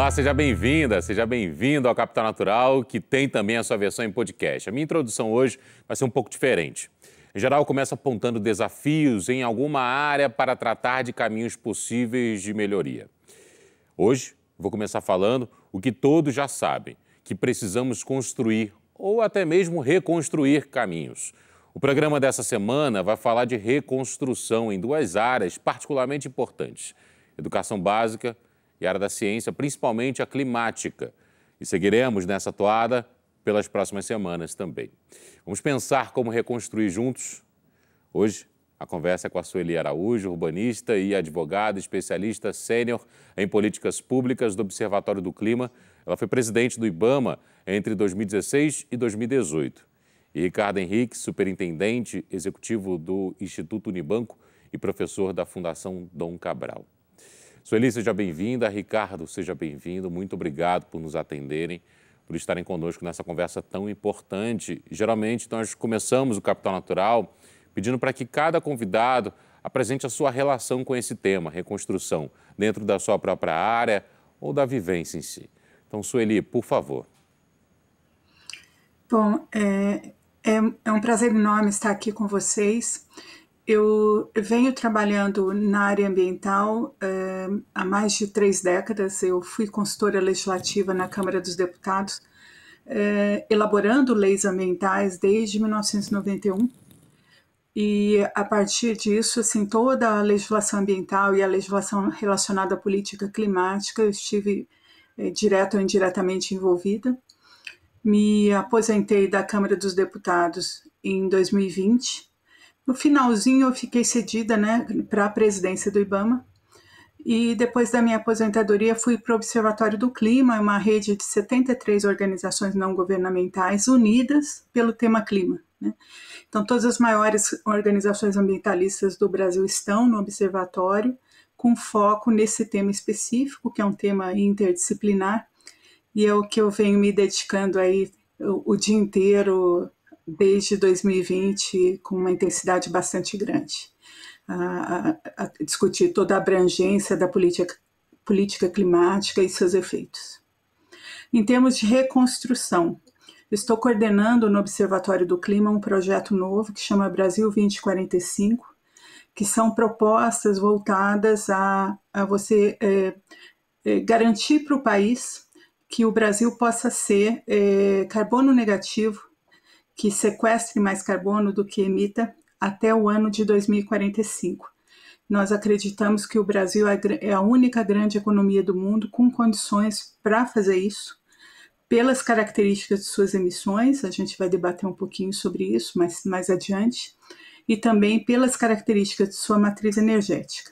Olá, seja bem-vinda, seja bem-vindo ao Capital Natural, que tem também a sua versão em podcast. A minha introdução hoje vai ser um pouco diferente. Em geral, eu começo apontando desafios em alguma área para tratar de caminhos possíveis de melhoria. Hoje, vou começar falando o que todos já sabem, que precisamos construir ou até mesmo reconstruir caminhos. O programa dessa semana vai falar de reconstrução em duas áreas particularmente importantes: educação básica e a área da ciência, principalmente a climática. E seguiremos nessa toada pelas próximas semanas também. Vamos pensar como reconstruir juntos? Hoje, a conversa é com a Sueli Araújo, urbanista e advogada, especialista sênior em políticas públicas do Observatório do Clima. Ela foi presidente do IBAMA entre 2016 e 2018. E Ricardo Henrique, superintendente executivo do Instituto Unibanco e professor da Fundação Dom Cabral. Sueli, seja bem-vinda. Ricardo, seja bem-vindo. Muito obrigado por nos atenderem, por estarem conosco nessa conversa tão importante. Geralmente, nós começamos o Capital Natural pedindo para que cada convidado apresente a sua relação com esse tema, reconstrução, dentro da sua própria área ou da vivência em si. Então, Sueli, por favor. Bom, é um prazer enorme estar aqui com vocês. Eu venho trabalhando na área ambiental há mais de 3 décadas. Eu fui consultora legislativa na Câmara dos Deputados, elaborando leis ambientais desde 1991. E a partir disso, assim, toda a legislação ambiental e a legislação relacionada à política climática, eu estive direta ou indiretamente envolvida. Me aposentei da Câmara dos Deputados em 2020. No finalzinho, eu fiquei cedida, para a presidência do IBAMA. E depois da minha aposentadoria, fui para o Observatório do Clima, uma rede de 73 organizações não governamentais unidas pelo tema clima. Então, todas as maiores organizações ambientalistas do Brasil estão no observatório, com foco nesse tema específico, que é um tema interdisciplinar, e é o que eu venho me dedicando aí o dia inteiro, desde 2020, com uma intensidade bastante grande, a discutir toda a abrangência da política climática e seus efeitos. Em termos de reconstrução, estou coordenando no Observatório do Clima um projeto novo que chama Brasil 2045, que são propostas voltadas a você garantir para o país que o Brasil possa ser carbono negativo, que sequestre mais carbono do que emita até o ano de 2045. Nós acreditamos que o Brasil é a única grande economia do mundo com condições para fazer isso, pelas características de suas emissões, a gente vai debater um pouquinho sobre isso mais adiante, e também pelas características de sua matriz energética.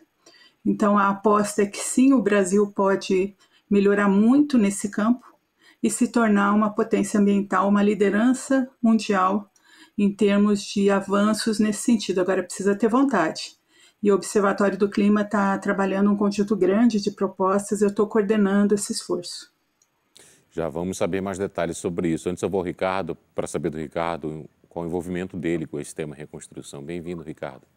Então, a aposta é que sim, o Brasil pode melhorar muito nesse campo e se tornar uma potência ambiental, uma liderança mundial em termos de avanços nesse sentido. Agora, precisa ter vontade. E o Observatório do Clima está trabalhando um conjunto grande de propostas, eu estou coordenando esse esforço. Já vamos saber mais detalhes sobre isso. Antes eu vou ao Ricardo, para saber do Ricardo qual o envolvimento dele com esse tema reconstrução. Bem-vindo, Ricardo.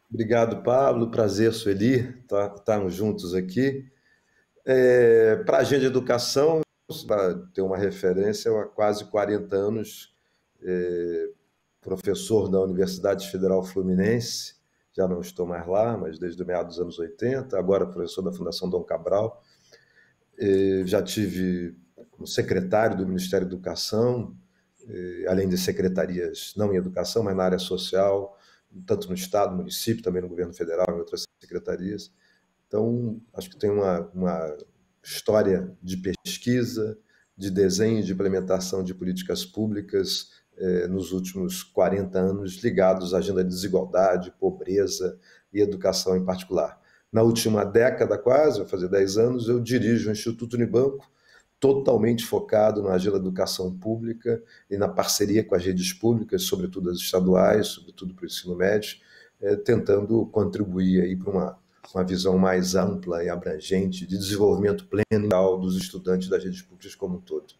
Obrigado, Pablo. Prazer, Sueli, estarmos juntos aqui. Para a agenda de educação, para ter uma referência, eu há quase 40 anos, professor da Universidade Federal Fluminense, já não estou mais lá, mas desde o meados dos anos 80, agora professor da Fundação Dom Cabral. Já tive como secretário do Ministério da Educação, além de secretarias não em educação, mas na área social, tanto no Estado, no município, também no governo federal, em outras secretarias. Então, acho que tem uma história de pesquisa, de desenho, de implementação de políticas públicas nos últimos 40 anos ligados à agenda de desigualdade, pobreza e educação em particular. Na última década quase, vai fazer 10 anos, eu dirijo o Instituto Unibanco, totalmente focado na agenda da educação pública e na parceria com as redes públicas, sobretudo as estaduais, sobretudo para o ensino médio, tentando contribuir aí para uma visão mais ampla e abrangente de desenvolvimento pleno dos estudantes das redes públicas como um todo.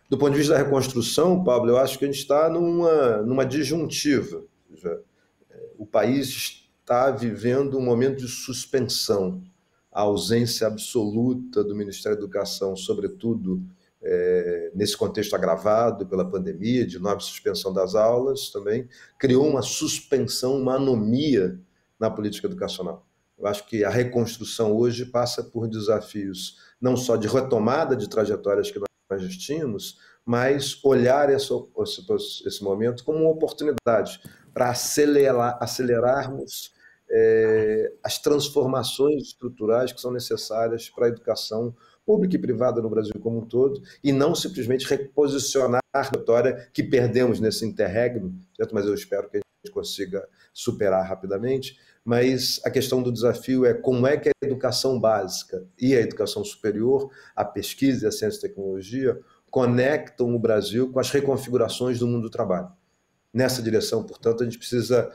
Do ponto de vista da reconstrução, Pablo, eu acho que a gente está numa disjuntiva. Ou seja, o país está vivendo um momento de suspensão a ausência absoluta do Ministério da Educação, sobretudo nesse contexto agravado pela pandemia, de nova suspensão das aulas também, criou uma suspensão, uma anomia na política educacional. Eu acho que a reconstrução hoje passa por desafios não só de retomada de trajetórias que nós já tínhamos, mas olhar esse momento como uma oportunidade para acelerarmos as transformações estruturais que são necessárias para a educação pública e privada no Brasil como um todo, e não simplesmente reposicionar a trajetória que perdemos nesse interregno, certo? Mas eu espero que a gente consiga superar rapidamente. Mas a questão do desafio é como é que a educação básica e a educação superior, a pesquisa e a ciência e tecnologia, conectam o Brasil com as reconfigurações do mundo do trabalho. Nessa direção, portanto, a gente precisa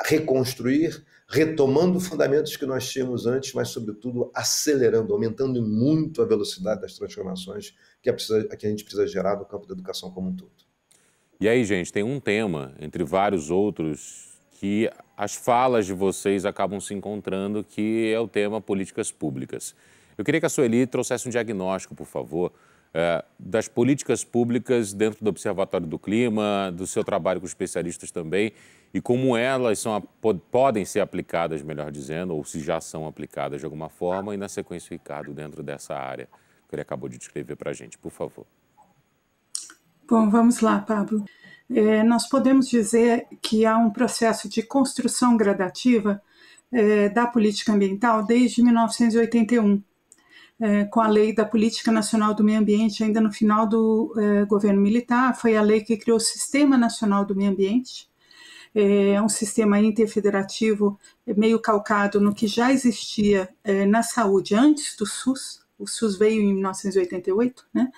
reconstruir, retomando fundamentos que nós tínhamos antes, mas, sobretudo, acelerando, aumentando muito a velocidade das transformações que a gente precisa gerar no campo da educação como um todo. E aí, gente, tem um tema, entre vários outros, que as falas de vocês acabam se encontrando, que é o tema políticas públicas. Eu queria que a Sueli trouxesse um diagnóstico, por favor, das políticas públicas dentro do Observatório do Clima, do seu trabalho com especialistas também, e como elas podem ser aplicadas, melhor dizendo, ou se já são aplicadas de alguma forma, e na sequência o Ricardo dentro dessa área que ele acabou de descrever para a gente, por favor. Bom, vamos lá, Pablo. Nós podemos dizer que há um processo de construção gradativa da política ambiental desde 1981, com a Lei da Política Nacional do Meio Ambiente, ainda no final do governo militar. Foi a lei que criou o Sistema Nacional do Meio Ambiente, um sistema interfederativo meio calcado no que já existia na saúde antes do SUS. O SUS veio em 1988, né?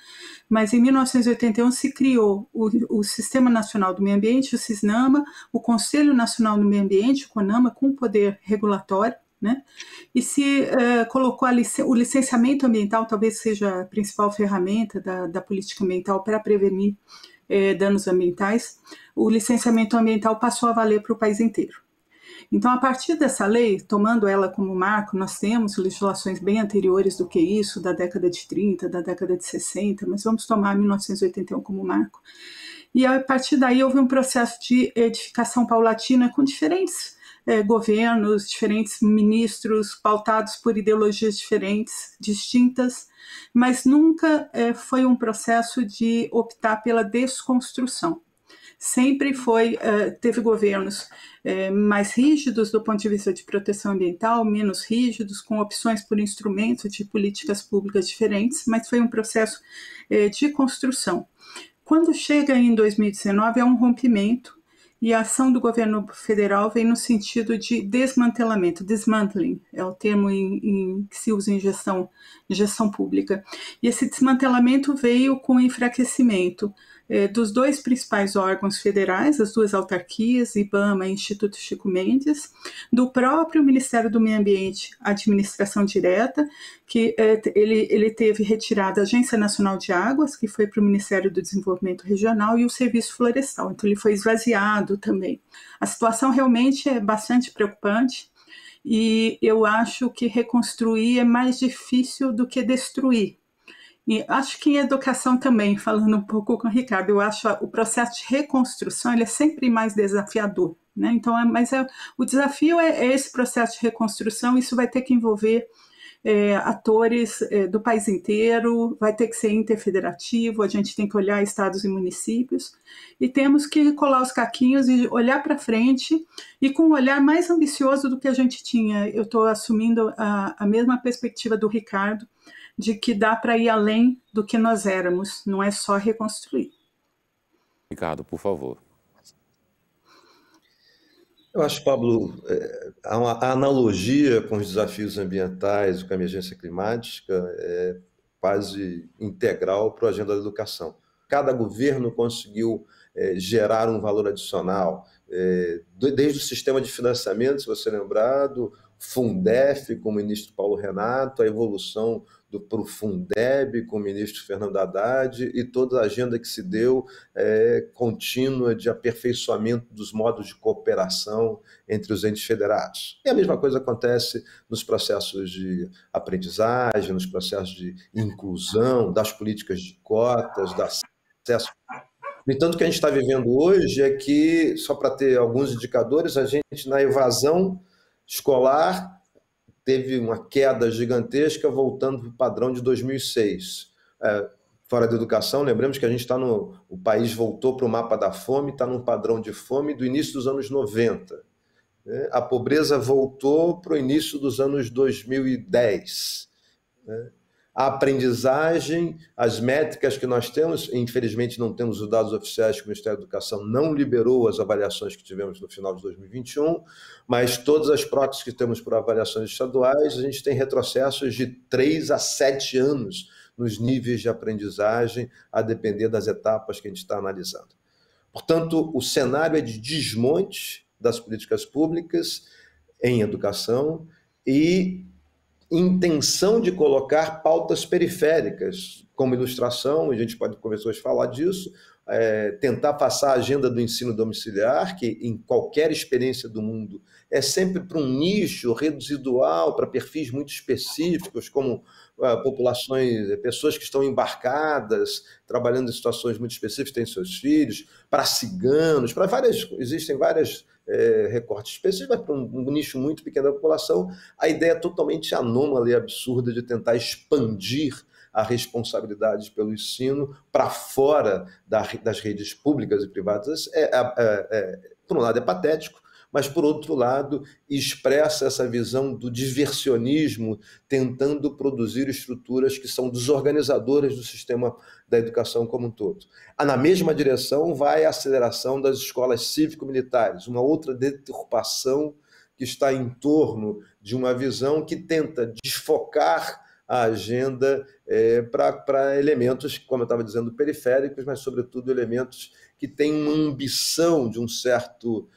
Mas em 1981 se criou o Sistema Nacional do Meio Ambiente, o SISNAMA, o Conselho Nacional do Meio Ambiente, o CONAMA, com poder regulatório, né? E se colocou o licenciamento ambiental, talvez seja a principal ferramenta da política ambiental para prevenir danos ambientais. O licenciamento ambiental passou a valer para o país inteiro. Então, a partir dessa lei, tomando ela como marco, nós temos legislações bem anteriores do que isso, da década de 30, da década de 60, mas vamos tomar 1981 como marco. E a partir daí houve um processo de edificação paulatina com diferentes governos, diferentes ministros, pautados por ideologias diferentes, distintas, mas nunca foi um processo de optar pela desconstrução. Sempre teve governos mais rígidos do ponto de vista de proteção ambiental, menos rígidos, com opções por instrumentos de políticas públicas diferentes, mas foi um processo de construção. Quando chega em 2019, é um rompimento, e a ação do governo federal vem no sentido de desmantelamento, dismantling, é o termo que se usa em gestão pública. E esse desmantelamento veio com o enfraquecimento dos dois principais órgãos federais, as duas autarquias, IBAMA e Instituto Chico Mendes, do próprio Ministério do Meio Ambiente, Administração Direta, que ele teve retirada a Agência Nacional de Águas, que foi para o Ministério do Desenvolvimento Regional, e o Serviço Florestal, então ele foi esvaziado também. A situação realmente é bastante preocupante, e eu acho que reconstruir é mais difícil do que destruir. E acho que em educação também, falando um pouco com o Ricardo, eu acho o processo de reconstrução ele é sempre mais desafiador, né? Então, o desafio é esse processo de reconstrução. Isso vai ter que envolver atores do país inteiro, vai ter que ser interfederativo, a gente tem que olhar estados e municípios, e temos que colar os caquinhos e olhar para frente, e com um olhar mais ambicioso do que a gente tinha. Eu estou assumindo a mesma perspectiva do Ricardo, de que dá para ir além do que nós éramos, não é só reconstruir. Ricardo, por favor. Eu acho, Pablo, a analogia com os desafios ambientais e com a emergência climática é quase integral para a agenda da educação. Cada governo conseguiu gerar um valor adicional, desde o sistema de financiamento, se você lembrar, do Fundef com o ministro Paulo Renato, a evolução para o Fundeb com o ministro Fernando Haddad e toda a agenda que se deu contínua de aperfeiçoamento dos modos de cooperação entre os entes federados. E a mesma coisa acontece nos processos de aprendizagem, nos processos de inclusão, das políticas de cotas, do acesso. No entanto, o que a gente está vivendo hoje é que, só para ter alguns indicadores, a gente, na evasão escolar, teve uma queda gigantesca voltando para o padrão de 2006. Fora da educação, lembramos que a gente está o país voltou para o mapa da fome, está num padrão de fome do início dos anos 90. Né? A pobreza voltou para o início dos anos 2010. Né? A aprendizagem, as métricas que nós temos, infelizmente não temos os dados oficiais que o Ministério da Educação não liberou as avaliações que tivemos no final de 2021, mas todas as próteses que temos por avaliações estaduais, a gente tem retrocessos de 3 a 7 anos nos níveis de aprendizagem, a depender das etapas que a gente está analisando. Portanto, o cenário é de desmonte das políticas públicas em educação e intenção de colocar pautas periféricas, como ilustração, a gente pode começar a falar disso, tentar passar a agenda do ensino domiciliar, que em qualquer experiência do mundo é sempre para um nicho residual, para perfis muito específicos, como populações, pessoas que estão embarcadas, trabalhando em situações muito específicas, têm seus filhos, para ciganos, para existem várias recortes específicos, mas para um nicho muito pequeno da população, a ideia é totalmente anômala e absurda de tentar expandir a responsabilidade pelo ensino para fora das redes públicas e privadas. Por um lado, é patético, mas, por outro lado, expressa essa visão do diversionismo, tentando produzir estruturas que são desorganizadoras do sistema da educação como um todo. Na mesma direção vai a aceleração das escolas cívico-militares, uma outra deturpação que está em torno de uma visão que tenta desfocar a agenda para elementos, como eu estava dizendo, periféricos, mas, sobretudo, elementos que têm uma ambição de um certo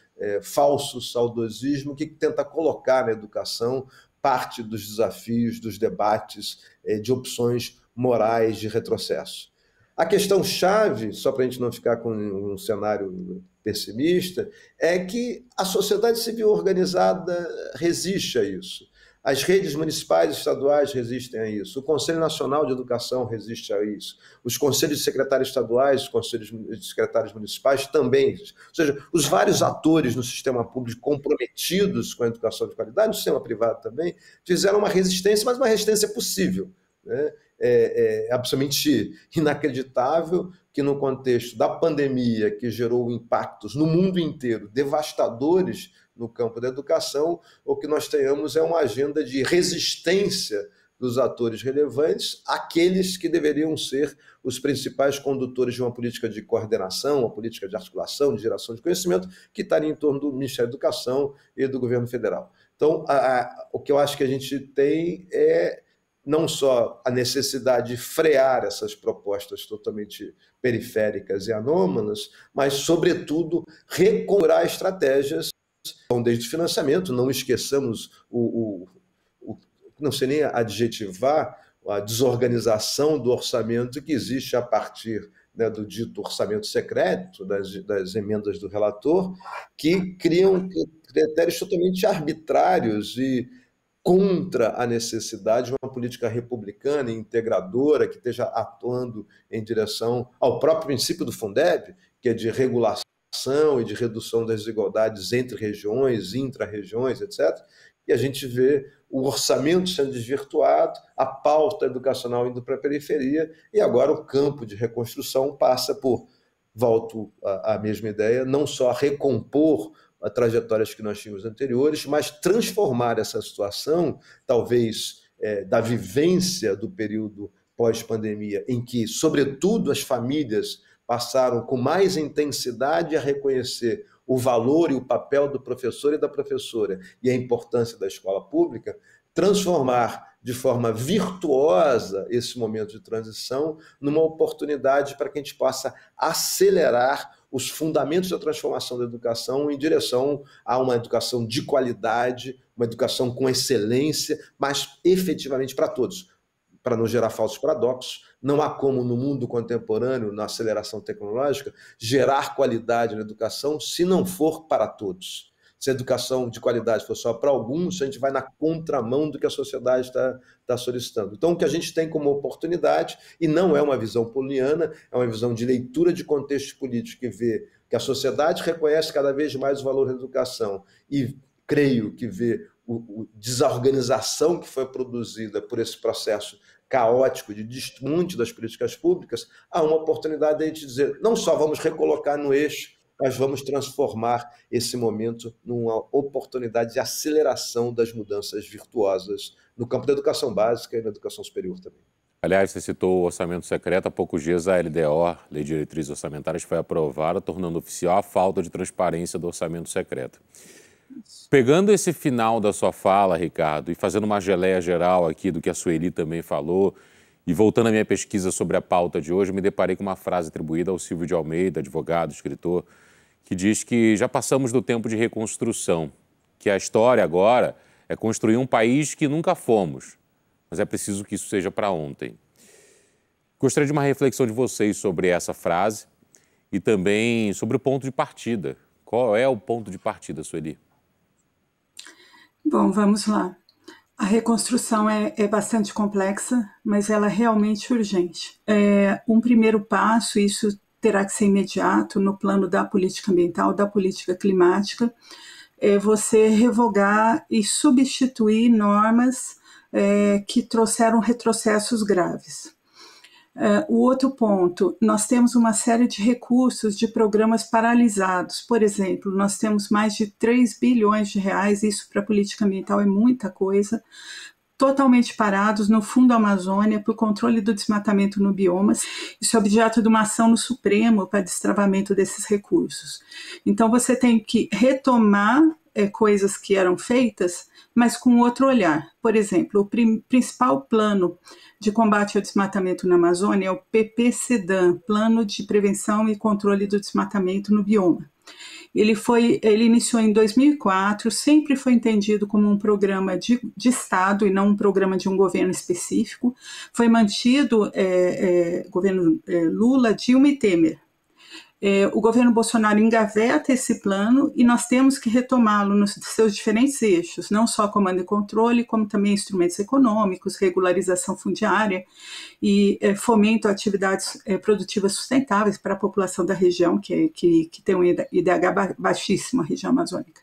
falso saudosismo que tenta colocar na educação parte dos desafios, dos debates, de opções morais de retrocesso. A questão-chave, só para a gente não ficar com um cenário pessimista, é que a sociedade civil organizada resiste a isso. As redes municipais e estaduais resistem a isso. O Conselho Nacional de Educação resiste a isso. Os conselhos de secretários estaduais, os conselhos de secretários municipais também. Ou seja, os vários atores no sistema público comprometidos com a educação de qualidade, no sistema privado também, fizeram uma resistência, mas uma resistência possível. Né? É absolutamente inacreditável que, no contexto da pandemia, que gerou impactos no mundo inteiro devastadores no campo da educação, o que nós tenhamos é uma agenda de resistência dos atores relevantes, aqueles que deveriam ser os principais condutores de uma política de coordenação, uma política de articulação, de geração de conhecimento, que estaria em torno do Ministério da Educação e do governo federal. Então, o que eu acho que a gente tem é não só a necessidade de frear essas propostas totalmente periféricas e anômalas, mas, sobretudo, recuperar estratégias. Então, desde o financiamento, não esqueçamos não sei nem adjetivar, a desorganização do orçamento que existe a partir do dito orçamento secreto, das emendas do relator, que criam critérios totalmente arbitrários e contra a necessidade de uma política republicana e integradora que esteja atuando em direção ao próprio princípio do Fundeb, que é de regulação e de redução das desigualdades entre regiões, intra-regiões, etc. E a gente vê o orçamento sendo desvirtuado, a pauta educacional indo para a periferia, e agora o campo de reconstrução passa por, volto à mesma ideia, não só recompor as trajetórias que nós tínhamos anteriores, mas transformar essa situação, talvez, da vivência do período pós-pandemia, em que, sobretudo, as famílias passaram com mais intensidade a reconhecer o valor e o papel do professor e da professora e a importância da escola pública, transformar de forma virtuosa esse momento de transição numa oportunidade para que a gente possa acelerar os fundamentos da transformação da educação em direção a uma educação de qualidade, uma educação com excelência, mas efetivamente para todos. Para não gerar falsos paradoxos, não há como no mundo contemporâneo, na aceleração tecnológica, gerar qualidade na educação se não for para todos. Se a educação de qualidade for só para alguns, a gente vai na contramão do que a sociedade está solicitando. Então, o que a gente tem como oportunidade, e não é uma visão poliana, é uma visão de leitura de contexto político que vê que a sociedade reconhece cada vez mais o valor da educação e creio que vê a desorganização que foi produzida por esse processo caótico de desmonte das políticas públicas, há uma oportunidade de a gente dizer, não só vamos recolocar no eixo, mas vamos transformar esse momento numa oportunidade de aceleração das mudanças virtuosas no campo da educação básica e na educação superior também. Aliás, você citou o orçamento secreto. Há poucos dias a LDO, Lei de Diretrizes Orçamentárias, foi aprovada, tornando oficial a falta de transparência do orçamento secreto. Pegando esse final da sua fala, Ricardo, e fazendo uma geleia geral aqui do que a Sueli também falou, e voltando à minha pesquisa sobre a pauta de hoje, eu me deparei com uma frase atribuída ao Silvio de Almeida, advogado, escritor, que diz que já passamos do tempo de reconstrução, que a história agora é construir um país que nunca fomos, mas é preciso que isso seja para ontem. Gostaria de uma reflexão de vocês sobre essa frase e também sobre o ponto de partida. Qual é o ponto de partida, Sueli? Bom, vamos lá. A reconstrução é bastante complexa, mas ela é realmente urgente. Um primeiro passo, isso terá que ser imediato no plano da política ambiental, da política climática, é você revogar e substituir normas que trouxeram retrocessos graves. O outro ponto, nós temos uma série de recursos de programas paralisados. Por exemplo, nós temos mais de 3 bilhões de reais, isso para a política ambiental é muita coisa, totalmente parados no Fundo Amazônia para o controle do desmatamento no biomas. Isso é objeto de uma ação no Supremo para destravamento desses recursos. Então você tem que retomar coisas que eram feitas, mas com outro olhar. Por exemplo, o principal plano de combate ao desmatamento na Amazônia é o PPCDAM, Plano de Prevenção e Controle do Desmatamento no Bioma. Ele iniciou em 2004, sempre foi entendido como um programa de Estado e não um programa de um governo específico. Foi mantido governo Lula, Dilma e Temer. O governo Bolsonaro engaveta esse plano e nós temos que retomá-lo nos seus diferentes eixos, não só comando e controle, como também instrumentos econômicos, regularização fundiária e fomento a atividades produtivas sustentáveis para a população da região, que tem um IDH baixíssimo, a região amazônica.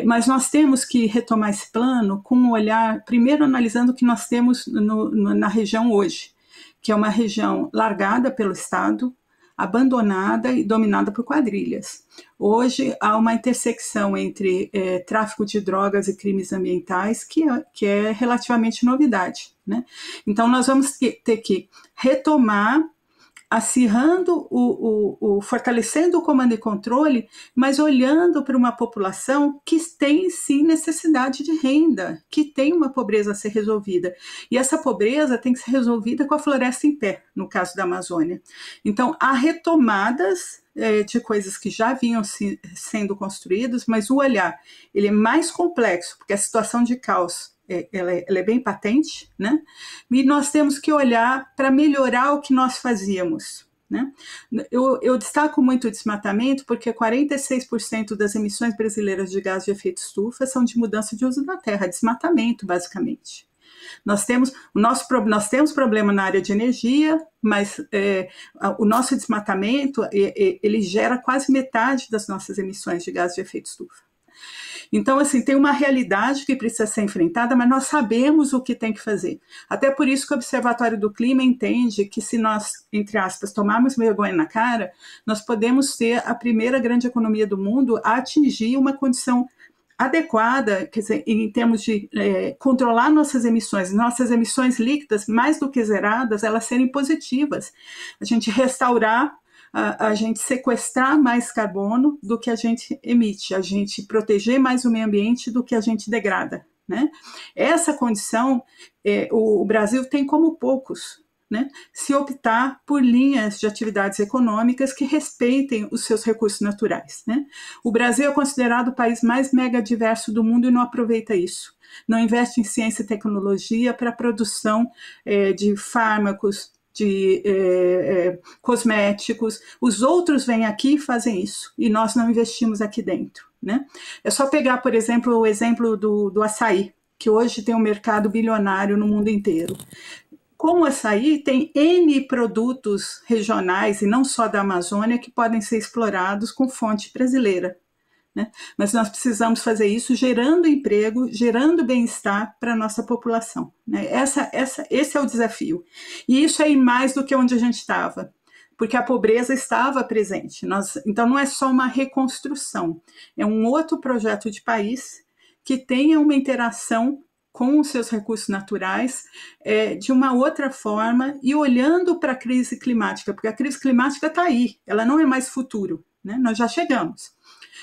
Mas nós temos que retomar esse plano com um olhar, primeiro analisando o que nós temos na região hoje, que é uma região largada pelo Estado, abandonada e dominada por quadrilhas. Hoje há uma intersecção entre tráfico de drogas e crimes ambientais que é relativamente novidade, né? Então nós vamos ter que retomar, acirrando, fortalecendo o comando e controle, mas olhando para uma população que tem sim necessidade de renda, que tem uma pobreza a ser resolvida. E essa pobreza tem que ser resolvida com a floresta em pé, no caso da Amazônia. Então, há retomadas de coisas que já vinham sendo construídas, mas o olhar ele é mais complexo, porque a situação de caos ela é bem patente, né? E nós temos que olhar para melhorar o que nós fazíamos, né? Eu destaco muito o desmatamento porque 46% das emissões brasileiras de gás de efeito estufa são de mudança de uso da terra, desmatamento, basicamente. Nós temos problema na área de energia, mas o nosso desmatamento ele gera quase metade das nossas emissões de gás de efeito estufa. Então, assim, tem uma realidade que precisa ser enfrentada, mas nós sabemos o que tem que fazer. Até por isso que o Observatório do Clima entende que se nós, entre aspas, tomarmos vergonha na cara, nós podemos ser a primeira grande economia do mundo a atingir uma condição adequada, quer dizer, em termos de controlar nossas emissões líquidas, mais do que zeradas, elas serem positivas. A gente restaurar, a gente sequestrar mais carbono do que a gente emite, a gente proteger mais o meio ambiente do que a gente degrada, né? Essa condição o Brasil tem como poucos, né, se optar por linhas de atividades econômicas que respeitem os seus recursos naturais, né? O Brasil é considerado o país mais megadiverso do mundo e não aproveita isso. Não investe em ciência e tecnologia para a produção de fármacos, de cosméticos. Os outros vêm aqui e fazem isso, e nós não investimos aqui dentro, né? É só pegar, por exemplo, o exemplo do açaí, que hoje tem um mercado bilionário no mundo inteiro. Com o açaí, tem N produtos regionais, e não só da Amazônia, que podem ser explorados com fonte brasileira, né? Mas nós precisamos fazer isso gerando emprego, gerando bem-estar para a nossa população, né? Esse é o desafio. E isso é ir mais do que onde a gente estava, porque a pobreza estava presente. Então, não é só uma reconstrução, é um outro projeto de país que tenha uma interação com os seus recursos naturais, de uma outra forma, e olhando para a crise climática, porque a crise climática está aí, ela não é mais futuro, né? Nós já chegamos.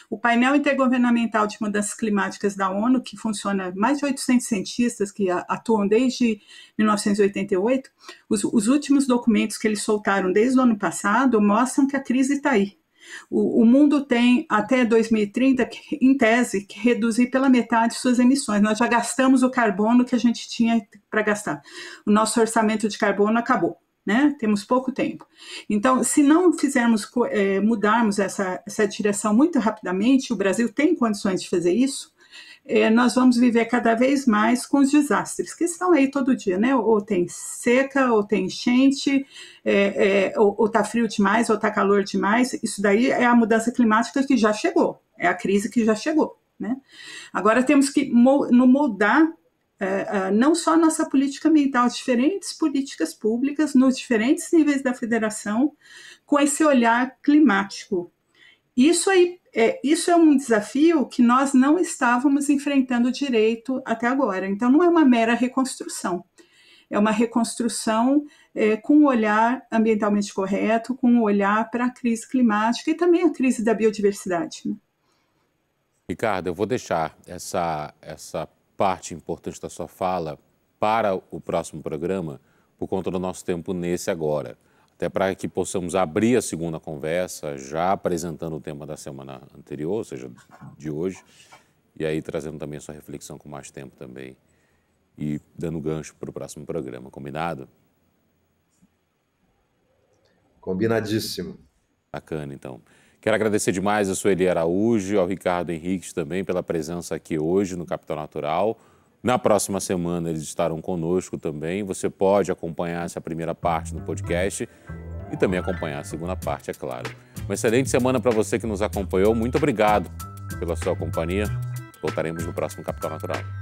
O painel intergovernamental de mudanças climáticas da ONU, que funciona mais de 800 cientistas que atuam desde 1988, os últimos documentos que eles soltaram desde o ano passado mostram que a crise está aí. O mundo tem até 2030, em tese, que reduzir pela metade suas emissões. Nós já gastamos o carbono que a gente tinha para gastar. O nosso orçamento de carbono acabou, né? Temos pouco tempo. Então, se não mudarmos essa direção muito rapidamente, o Brasil tem condições de fazer isso, nós vamos viver cada vez mais com os desastres, que estão aí todo dia, né? Ou tem seca, ou tem enchente, ou está frio demais, ou está calor demais. Isso daí é a mudança climática que já chegou, é a crise que já chegou, né? Agora temos que moldar não só a nossa política ambiental, diferentes políticas públicas nos diferentes níveis da federação, com esse olhar climático. Isso é um desafio que nós não estávamos enfrentando direito até agora. Então, não é uma mera reconstrução. É uma reconstrução com um olhar ambientalmente correto, com um olhar para a crise climática e também a crise da biodiversidade, né? Ricardo, eu vou deixar essa parte importante da sua fala para o próximo programa, por conta do nosso tempo nesse agora. Até para que possamos abrir a segunda conversa, já apresentando o tema da semana anterior, ou seja, de hoje, e aí trazendo também a sua reflexão com mais tempo também, e dando gancho para o próximo programa. Combinado? Combinadíssimo. Bacana, então. Quero agradecer demais a Sueli Araújo e ao Ricardo Henriques também pela presença aqui hoje no Capital Natural. Na próxima semana eles estarão conosco também. Você pode acompanhar essa primeira parte do podcast e também acompanhar a segunda parte, é claro. Uma excelente semana para você que nos acompanhou. Muito obrigado pela sua companhia. Voltaremos no próximo Capital Natural.